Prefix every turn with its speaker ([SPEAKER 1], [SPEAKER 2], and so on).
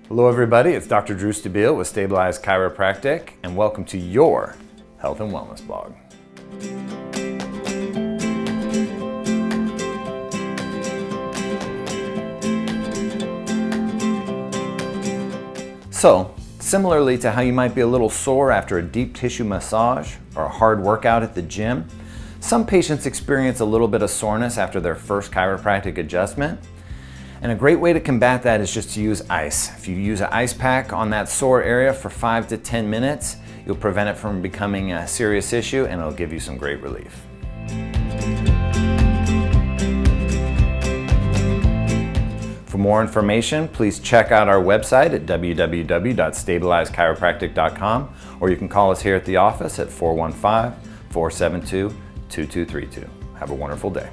[SPEAKER 1] Hello everybody, it's Dr. Drew Stabile with Stabilized Chiropractic, and welcome to your Health and Wellness blog. So, similarly to how you might be a little sore after a deep tissue massage or a hard workout at the gym, some patients experience a little bit of soreness after their first chiropractic adjustment. And a great way to combat that is just to use ice. If you use an ice pack on that sore area for 5 to 10 minutes, you'll prevent it from becoming a serious issue and it'll give you some great relief. For more information, please check out our website at www.stabilizedchiropractic.com, or you can call us here at the office at 415-472-2232. Have a wonderful day.